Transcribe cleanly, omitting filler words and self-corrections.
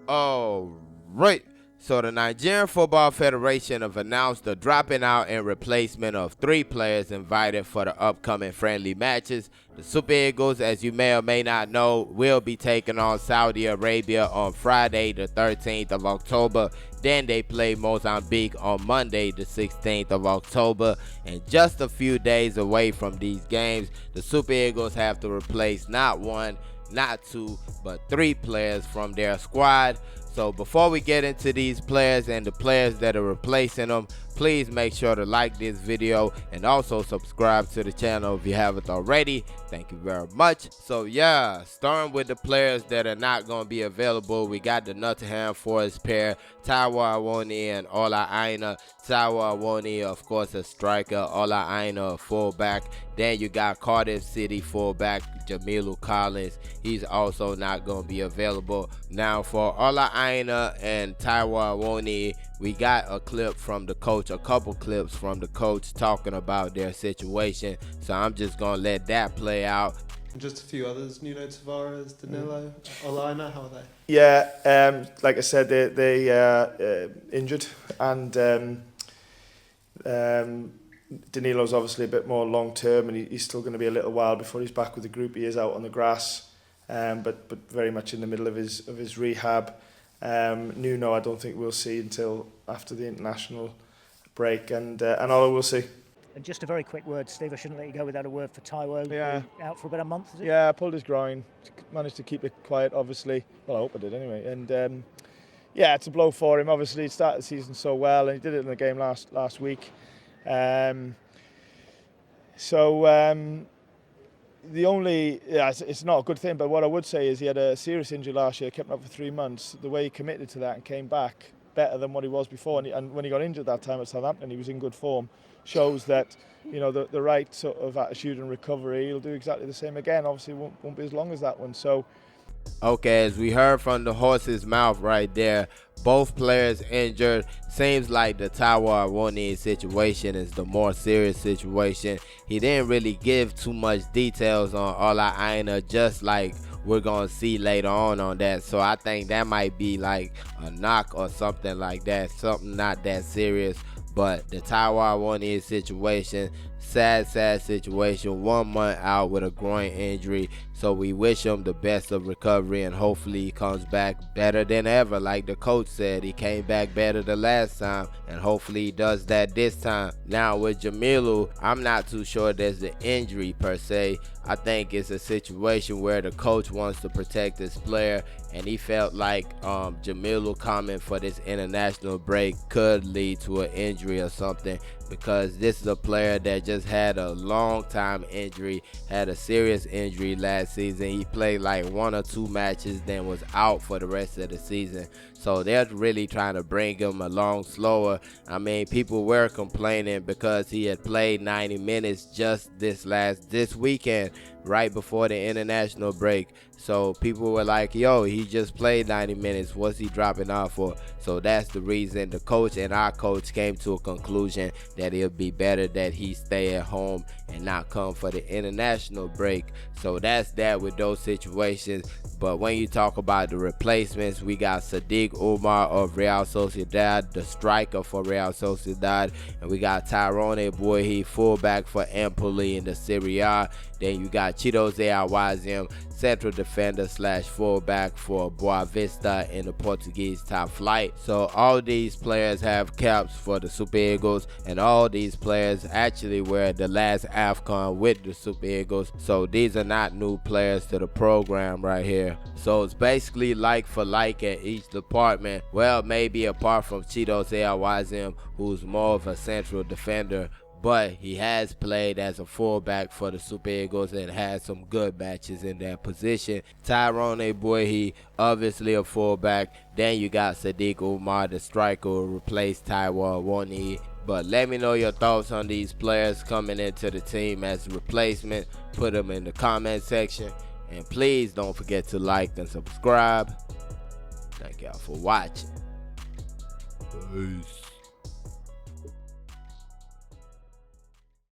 All right. So the Nigerian Football Federation have announced the dropping out and replacement of 3 players invited for the upcoming friendly matches. The Super Eagles, as you may or may not know, will be taking on Saudi Arabia on Friday, the 13th of October. Then they play Mozambique on Monday, the 16th of October. And just a few days away from these games, the Super Eagles have to replace not 1, not 2, but 3 players from their squad. So before we get into these players and the players that are replacing them, please make sure to like this video and also subscribe to the channel if you haven't already. Thank you very much. So yeah, starting with the players that are not going to be available, we got the Nottingham Forest pair, Taiwo and Ola Aina. Taiwo, of course, a striker, Ola Aina, a fullback. Then you got Cardiff City fullback Jamilu Collins. He's also not going to be available. Now for Ola Aina and Taiwo, we got a clip from the coach, a couple clips from the coach talking about their situation. So I'm just going to let that play out. Just a few others, Nuno Tavares, Danilo, Olaina, how are they? Yeah, like I said, they injured, and Danilo's obviously a bit more long term, and he's still going to be a little while before he's back with the group. He is out on the grass, but very much in the middle of his rehab. Nuno, I don't think we'll see until after the international break, and Ola we'll see. And just a very quick word, Steve, I shouldn't let you go without a word for Taiwo. Yeah. Out for about a month, is it? Yeah, pulled his groin, managed to keep it quiet, obviously. Well, I hope I did anyway. And yeah, it's a blow for him. Obviously, he started the season so well, and he did it in the game last week. It's not a good thing, but what I would say is he had a serious injury last year, kept him up for 3 months. The way he committed to that and came back better than what he was before, and when he got injured that time at Southampton, he was in good form. Shows that, you know, the right sort of attitude and recovery. He'll do exactly the same again. Obviously, won't be as long as that one. So. Okay, as we heard from the horse's mouth right there, both players injured. Seems like the Taiwo situation is the more serious situation. He didn't really give too much details on Ola Aina, just like we're gonna see later on that. So I think that might be like a knock or something like that, something not that serious. But the Taiwo situation, sad situation, 1 month out with a groin injury. So we wish him the best of recovery, and hopefully he comes back better than ever. Like the coach said, he came back better the last time, and hopefully he does that this time. Now with Jamilu, I'm not too sure there's the injury per se. I think it's a situation where the coach wants to protect his player, and he felt like Jamilu coming for this international break could lead to an injury or something, because this is a player that just had a long time injury, had a serious injury last season. He played like 1 or 2 matches, then was out for the rest of the season. So they're really trying to bring him along slower. I mean, people were complaining because he had played 90 minutes just this weekend, right before the international break. So people were like, yo, he just played 90 minutes. What's he dropping off for? So that's the reason the coach and our coach came to a conclusion that it'll be better that he stay at home and not come for the international break. So that's that with those situations. But when you talk about the replacements, we got Sadiq Umar of Real Sociedad, the striker for Real Sociedad, and we got Tyrone Boyhi, fullback for Empoli in the Serie A. Then you got Chidoze Awazim, central defender / fullback for Boa Vista in the Portuguese top flight. So all these players have caps for the Super Eagles, and all these players actually were the last AFCON with the Super Eagles. So these are not new players to the program right here. So it's basically like for like at each department. Well, maybe apart from Chidoze Awazim, who's more of a central defender, but he has played as a fullback for the Super Eagles and had some good matches in that position. Tyrone Boyhi, obviously a fullback. Then you got Sadiq Umar, the striker, who replaced Taiwo. But let me know your thoughts on these players coming into the team as replacement. Put them in the comment section. And please don't forget to like and subscribe. Thank y'all for watching. Peace.